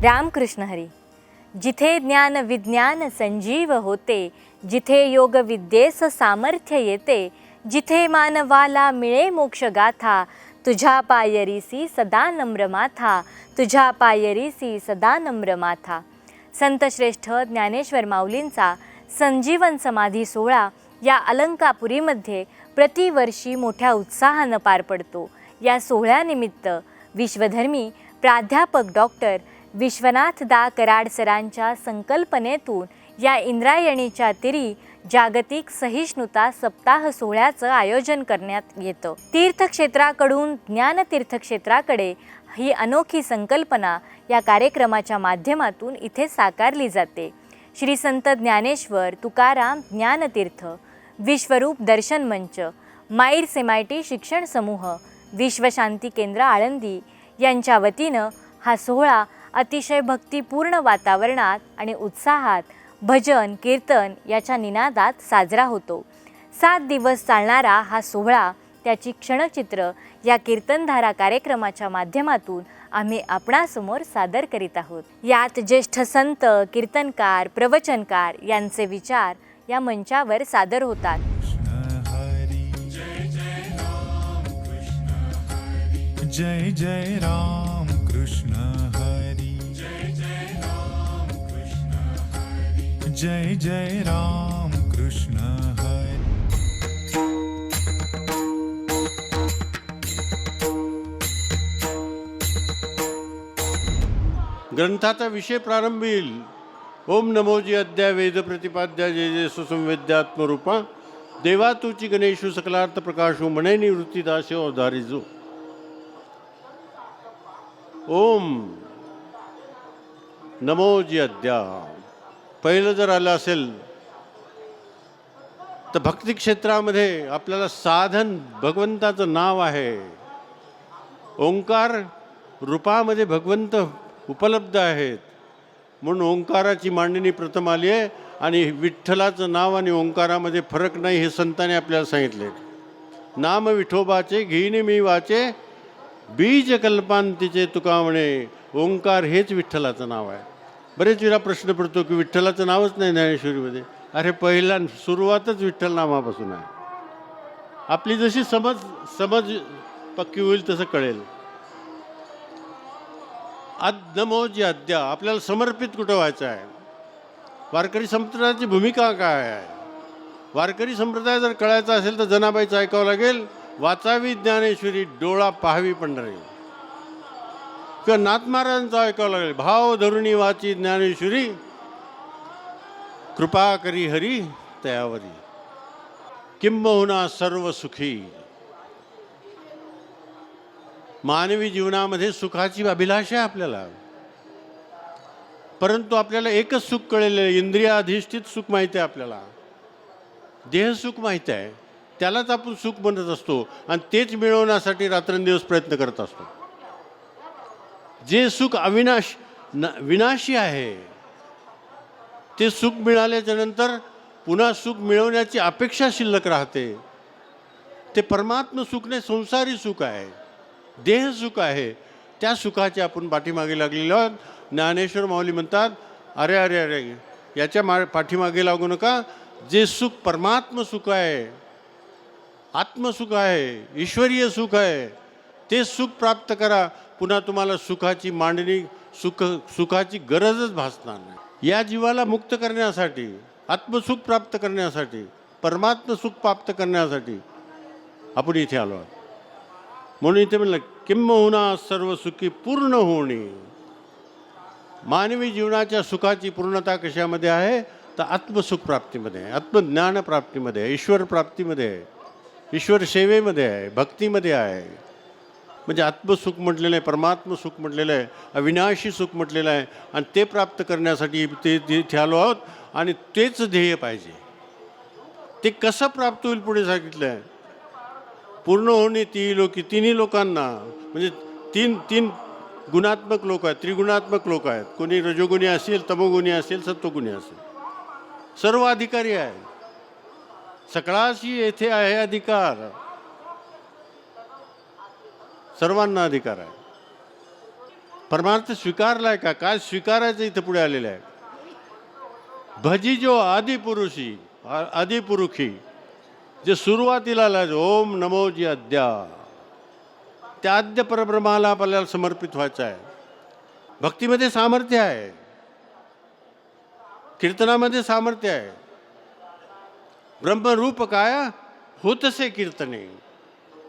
रामकृष्ण हरी. जिथे ज्ञान विज्ञान संजीव होते, जिथे योग विद्येस सामर्थ्य येते, जिथे मानवाला मिळे मोक्ष गाथा, तुझ्या पायरीसी सदा नम्र माथा, तुझ्या पायरीसी सदा नम्र माथा. संत श्रेष्ठ ज्ञानेश्वर माऊलींचा संजीवन समाधी सोहळा या अलंकापुरीमध्ये प्रतिवर्षी मोठ्या उत्साहानं पार पडतो. या सोहळ्यानिमित्त विश्वधर्मी प्राध्यापक डॉक्टर विश्वनाथ दा कराड सरांच्या संकल्पनेतून या इंद्रायणीच्या तिरी जागतिक सहिष्णुता सप्ताह सोहळ्याचं आयोजन करण्यात येतं. तीर्थक्षेत्राकडून ज्ञानतीर्थक्षेत्राकडे ही अनोखी संकल्पना या कार्यक्रमाच्या माध्यमातून इथे साकारली जाते. श्री संत ज्ञानेश्वर तुकाराम ज्ञानतीर्थ विश्वरूप दर्शन मंच, माईर्स MIT शिक्षण समूह, विश्वशांती केंद्र आळंदी यांच्या वतीनं हा सोहळा अतिशय भक्तिपूर्ण वातावरणात आणि उत्साहात भजन कीर्तन याच्या निनादात साजरा होतो. 7 दिवस चालणारा हा सोहळा त्याची क्षणचित्र या कीर्तनधारा कार्यक्रमाच्या माध्यमातून आम्ही आपणासमोर सादर करीत आहोत. यात ज्येष्ठ संत, कीर्तनकार, प्रवचनकार यांचे विचार या मंचावर सादर होतात. जय जय राम कृष्ण हरी, जय जय राम कृष्ण हरी, जय जय राम कृष्ण हरी. ग्रंथाचा विषय प्रारंभ येईल. ओम नमोजी अद्या वेद प्रतिपाद्या जय जय सुसंवेद्यात्मरूपा, देवा तुची गणेशु सकलार्थ प्रकाशो मने निवृत्ती दास्यो अवधारिजो. ओम नमोजी अद्या पहिलं जर आलं असेल तर भक्ती क्षेत्रामध्ये आपल्याला साधन भगवंताचं नाव आहे. ओंकार रूपामध्ये भगवंत उपलब्ध आहेत म्हणून ओंकाराची मांडणी प्रथम आली आहे. आणि विठ्ठलाचं नाव आणि ओंकारामध्ये फरक नाही हे संतांनी आपल्याला सांगितले. नाम विठोबाचे घेईने मी वाचे, बीज कल्पांतीचे तुका म्हणे. ओंकार हेच विठ्ठलाचं नाव आहे. बरेच वेळा प्रश्न पडतो की विठ्ठलाचं नावच नाही ज्ञानेश्वरीमध्ये. अरे पहिला सुरुवातच विठ्ठल नामापासून आहे. आपली जशी समज पक्की होईल तसं कळेल. नमोजी अद्या आपल्याला समर्पित कुठं व्हायचं आहे. वारकरी संप्रदायाची भूमिका काय आहे. वारकरी संप्रदाय जर कळायचा असेल तर जनाबाईचं ऐकावं लागेल. वाचावी ज्ञानेश्वरी डोळा पाहावी पंढरी, किंवा नाथ महाराजांचं ऐकावं लागेल. भाव धरुणी वाची ज्ञानेश्वरी, कृपा करी हरी तयावरी, किंबहुना सर्व सुखी. मानवी जीवनामध्ये सुखाची अभिलाषा आहे आपल्याला, परंतु आपल्याला एकच सुख कळलेलं आहे. इंद्रियाधिष्ठित सुख माहिती आहे आपल्याला, देहसुख माहिती आहे. त्यालाच आपण सुख म्हणत असतो आणि तेच मिळवण्यासाठी रात्रंदिवस प्रयत्न करत असतो. जे सुख विनाशी आहे ते सुख मिळाल्याच्या नंतर पुन्हा सुख मिळवण्याची अपेक्षा शिल्लक राहते. ते परमात्म सुख नाही, संसारी सुख आहे, देहसुख आहे. त्या सुखाचे आपण पाठीमागे लागलेलो आहोत. ज्ञानेश्वर माऊली म्हणतात, अरे अरे अरे याच्या पाठीमागे लागू नका. जे सुख परमात्म सुख आहे, आत्मसुख आहे, ईश्वरीय सुख आहे, ते सुख प्राप्त करा. पुन्हा तुम्हाला सुखाची मांडणी सुखाची गरजच भासणार नाही. या जीवाला मुक्त करण्यासाठी, आत्मसुख प्राप्त करण्यासाठी, परमात्म सुख प्राप्त करण्यासाठी आपण इथे आलो आहोत. म्हणून इथे म्हणलं किंबहुना सर्व सुखी पूर्ण होणे. मानवी जीवनाच्या सुखाची पूर्णता कशामध्ये आहे तर आत्मसुख प्राप्तीमध्ये आहे, आत्मज्ञान प्राप्तीमध्ये आहे, ईश्वर प्राप्तीमध्ये आहे, ईश्वर सेवेमध्ये आहे, भक्तीमध्ये आहे. म्हणजे आत्मसुख म्हटलेलं आहे, परमात्म सुख म्हटलेलं आहे, अविनाशी सुख म्हटलेलं आहे. आणि ते प्राप्त करण्यासाठी ते इथे आलो आहोत. आणि तेच ध्येय पाहिजे. ते कसं प्राप्त होईल पुढे सांगितलं आहे. पूर्ण होणे तिन्ही लोकांना, म्हणजे तीन गुणात्मक लोक आहेत, त्रिगुणात्मक लोक आहेत. कोणी रजोगुणी असेल, तमोगुणी असेल, सत्वगुणी असेल, सर्व अधिकारी आहे. सकळाशी येथे आहे अधिकार, सर्वांना अधिकार आहे. परमार्थ स्वीकारलाय का? काय स्वीकारायचं इथं पुढे आलेलं आहे. भजी जो आदिपुरुषी आदिपुरुषी जे सुरुवातीला आलं, ओम नमो जी अद्या, त्या आद्य परब्रह्माला आपल्याला समर्पित व्हायचं आहे. भक्तीमध्ये सामर्थ्य आहे, कीर्तनामध्ये सामर्थ्य आहे. ब्रह्मरूप काय होतसे कीर्तने,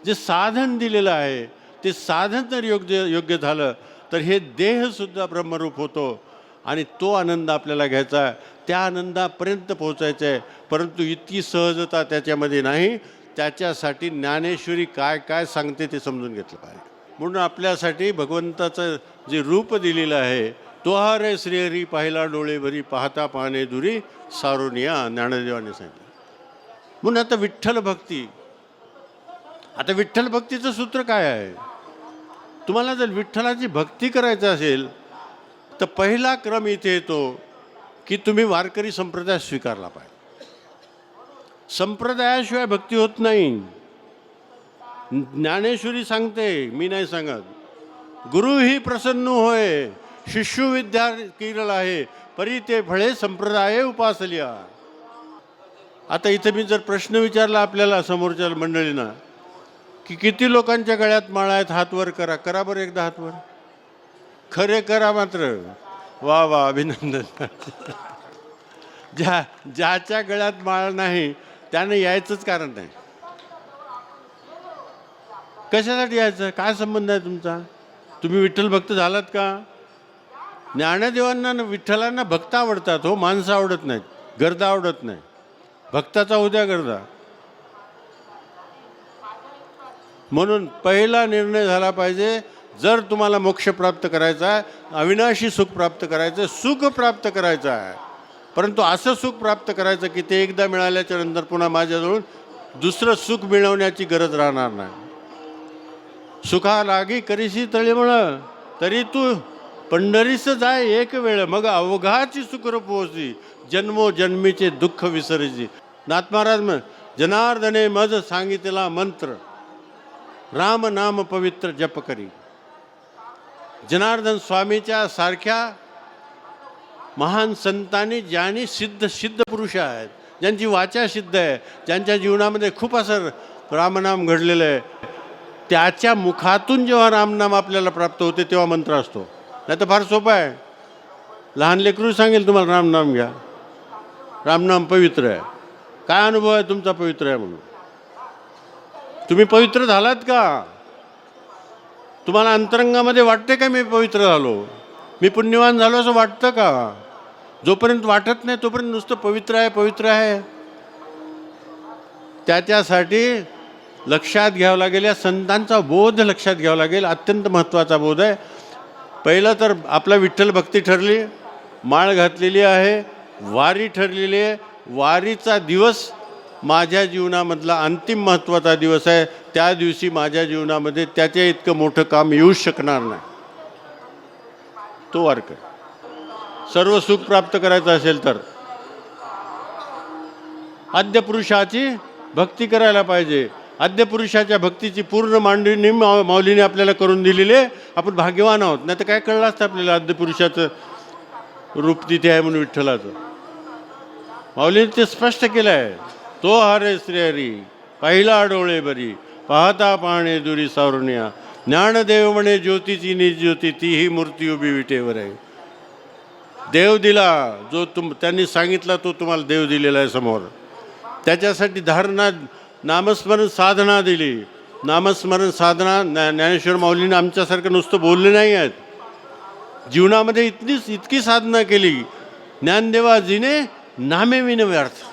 जे साधन दिलेलं आहे ते साधन जर योग्य झालं तर हे देहसुद्धा ब्रह्मरूप होतो आणि तो आनंद आपल्याला घ्यायचा आहे, त्या आनंदापर्यंत पोहोचायचं आहे. परंतु इतकी सहजता त्याच्यामध्ये नाही. त्याच्यासाठी ज्ञानेश्वरी काय काय सांगते ते समजून घेतलं पाहिजे. म्हणून आपल्यासाठी भगवंताचं जे रूप दिलेलं आहे, तो हा रे श्रीहरी पाहिला डोळे भरी, पाहता पाहणे दुरी सारोनिया, ज्ञानदेवाने सांगितलं. म्हणून आता विठ्ठल भक्ती, आता विठ्ठल भक्तीचं सूत्र काय आहे? तुम्हाला जर विठ्ठलाची भक्ती करायचं असेल तर पहिला क्रम इथे येतो की तुम्ही वारकरी संप्रदाय स्वीकारला पाहिजे. संप्रदायाशिवाय भक्ती होत नाही. ज्ञानेश्वरी सांगते, मी नाही सांगत. गुरु ही प्रसन्न होय, शिष्य विद्या किरळ आहे, परी ते फळे संप्रदाय उपासलिया. आता इथे मी जर प्रश्न विचारला आपल्याला समोरच्या मंडळींना की किती लोकांच्या गळ्यात माळा आहेत, हात वर करा. करा बरं एकदा हात वर. खरे करा मात्र. वा वा, अभिनंदन. ज्याच्या गळ्यात माळ नाही त्याने यायचंच कारण नाही. कशासाठी यायचं? काय संबंध आहे तुमचा? तुम्ही विठ्ठल भक्त झालात का? ज्ञानदेवांना विठ्ठलांना भक्त आवडतात हो, माणसं आवडत नाहीत, गर्दा आवडत नाही. भक्ताचा उद्या गर्दा. म्हणून पहिला निर्णय झाला पाहिजे, जर तुम्हाला मोक्ष प्राप्त करायचा आहे, अविनाशी सुख प्राप्त करायचं, सुख प्राप्त करायचं आहे, परंतु असं सुख प्राप्त करायचं की ते एकदा मिळाल्याच्या नंतर पुन्हा माझ्याजवळ दुसरं सुख मिळवण्याची गरज राहणार नाही. सुखा लागी करीशी तळीमळ, तरी तू पंढरीस जाय एक वेळ, मग अवघाची सुखरूप पोहोची, जन्मोजन्मीचे दुःख विसरायची. नाथ महाराज जनार्दने मज सांगितला मंत्र, राम नाम पवित्र जप करी. जनार्दन स्वामीच्या सारख्या महान संतांनी, ज्यांनी सिद्ध पुरुष आहेत, ज्यांची वाचा सिद्ध आहे, ज्यांच्या जीवनामध्ये खूप असं रामनाम घडलेलं आहे, त्याच्या मुखातून जेव्हा रामनाम आपल्याला प्राप्त होते तेव्हा मंत्र असतो. नाही तर फार सोपं आहे. लहान लेकरू सांगेल तुम्हाला रामनाम घ्या, रामनाम पवित्र आहे. काय अनुभव आहे तुमचा पवित्र आहे म्हणून? तुम्ही पवित्र झालात का? तुम्हाला अंतरंगामध्ये वाटते का मी पवित्र झालो, मी पुण्यवान झालो असं वाटतं का? जोपर्यंत वाटत नाही तोपर्यंत नुसतं पवित्र आहे पवित्र आहे. त्याच्यासाठी लक्षात घ्यावं लागेल, या संतांचा बोध लक्षात घ्यावा लागेल. अत्यंत महत्त्वाचा बोध आहे. पहिलं तर आपला विठ्ठल भक्ती ठरली, माळ घातलेली आहे, वारी ठरलेली आहे. वारीचा दिवस माझ्या जीवनामधला अंतिम महत्त्वाचा दिवस आहे. त्या दिवशी माझ्या जीवनामध्ये त्याच्या इतकं मोठं काम येऊ शकणार नाही. तो वारकरी सर्व सुख प्राप्त करायचं असेल तर आद्य पुरुषाची भक्ती करायला पाहिजे. आद्य पुरुषाच्या भक्तीची पूर्ण मांडणी माऊलीने आपल्याला करून दिलेली आहे. आपण भाग्यवान आहोत. नाही तर काय कळलं असतं आपल्याला आद्य पुरुषाचं रूप तिथे आहे म्हणून विठ्ठलाचं. माऊलीने ते स्पष्ट केलं आहे. तो हरे श्रीहरी पाहिला डोळे भरी, पाहता पाहणे दुरी सारुण्या, ज्ञानदेव म्हणे ज्योतीची निर्ज्योती, तीही मूर्ती उभी विटेवर आहे. देव दिला जो त्यांनी सांगितला तो तुम्हाला देव दिलेला आहे समोर. त्याच्यासाठी धारणा नामस्मरण साधना दिली. नामस्मरण साधना ज्ञानेश्वर माऊलीने आमच्यासारखं नुसतं बोलले नाही आहेत, जीवनामध्ये इतकी साधना केली. ज्ञानदेवाजीने नामे विन व्यर्थ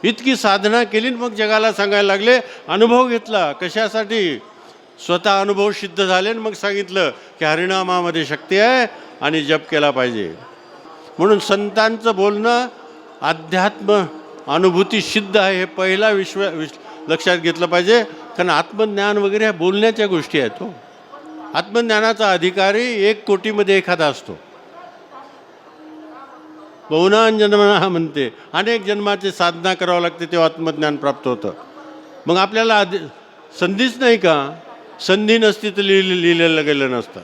इतकी साधना केली. मग जगाला सांगायला लागले, अनुभव घेतला. कशासाठी? स्वतः अनुभव सिद्ध झाले आणि मग सांगितलं की हरिनामामध्ये शक्ती आहे आणि जप केला पाहिजे. म्हणून संतांचं बोलणं अध्यात्म अनुभूती सिद्ध आहे हे पहिला लक्षात घेतलं पाहिजे. कारण आत्मज्ञान वगैरे ह्या बोलण्याच्या गोष्टी आहेत. हो, आत्मज्ञानाचा अधिकारी 1 कोटीमध्ये एखादा असतो. बहुनान जन्मना म्हणते, अनेक जन्माची साधना करावं लागते तेव्हा आत्मज्ञान प्राप्त होतं. मग आपल्याला संधीच नाही का? संधी नसती तर लिहिलेलं गेलं नसतं.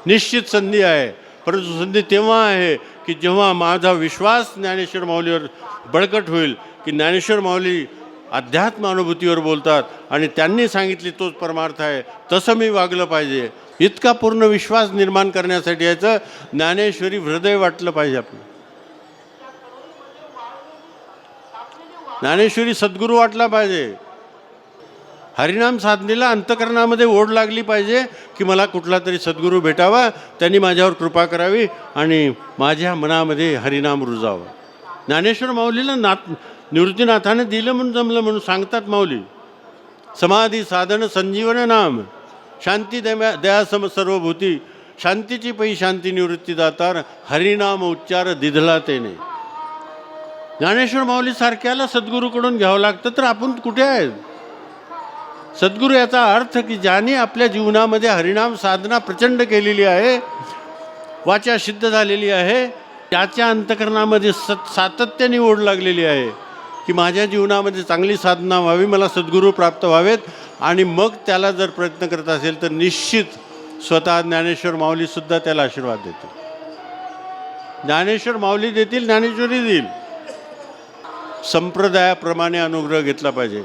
निश्चित संधी आहे, परंतु संधी तेव्हा आहे की जेव्हा माझा विश्वास ज्ञानेश्वर माऊलीवर बळकट होईल, की ज्ञानेश्वर माऊली अध्यात्म अनुभूतीवर बोलतात आणि त्यांनी सांगितली तोच परमार्थ आहे, तसं मी वागलं पाहिजे. इतका पूर्ण विश्वास निर्माण करण्यासाठी याचं ज्ञानेश्वरी हृदय वाटलं पाहिजे आपलं. ज्ञानेश्वरी सद्गुरू वाटला पाहिजे. हरिनाम साधनेला अंतकरणामध्ये ओढ लागली पाहिजे की मला कुठला तरी सद्गुरू भेटावा, त्यांनी माझ्यावर कृपा करावी आणि माझ्या मनामध्ये हरिनाम रुजावं. ज्ञानेश्वर माऊलीला निवृत्तीनाथाने दिलं म्हणून जमलं म्हणून सांगतात माऊली. समाधी साधन संजीवन नाम शांती दया सम सर्वभूती शांतीची पै शांती निवृत्ती दातार हरिनाम उच्चार दिधला तेने. ज्ञानेश्वर माऊली सारख्याला सद्गुरूकडून घ्यावं लागतं तर आपण कुठे आहेत? सद्गुरू याचा अर्थ की ज्याने आपल्या जीवनामध्ये हरिनाम साधना प्रचंड केलेली आहे, वाचा सिद्ध झालेली आहे, त्याच्या अंतकरणामध्ये सातत्याने ओढ लागलेली आहे की माझ्या जीवनामध्ये चांगली साधना व्हावी, मला सद्गुरू प्राप्त व्हावेत. आणि मग त्याला जर प्रयत्न करत असेल तर निश्चित स्वतः ज्ञानेश्वर माऊलीसुद्धा त्याला आशीर्वाद देतील. ज्ञानेश्वर माऊली देतील, ज्ञानेश्वरी देईल. संप्रदायाप्रमाणे अनुग्रह घेतला पाहिजे.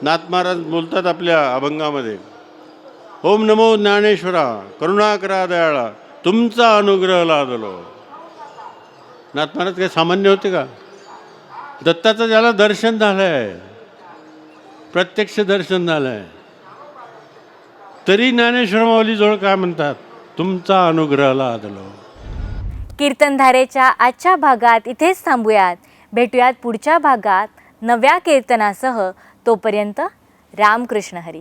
नाथ महाराज बोलतात आपल्या अभंगामध्ये, ओम नमो ज्ञानेश्वरा करुणाकरा दयाळा तुमचा अनुग्रह लादलो. नाथ महाराज काही सामान्य होते का? दत्ताचं ज्याला दर्शन झालं आहे, प्रत्यक्ष दर्शन झालं आहे, तरी ज्ञानेश्वर माऊलीजवळ काय म्हणतात? तुमचा अनुग्रह लादलो. कीर्तनधारेच्या आजच्या भागात इथेच थांबूयात. भेटूयात पुढच्या भागात नव्या कीर्तनासह. तोपर्यंत रामकृष्ण हरी.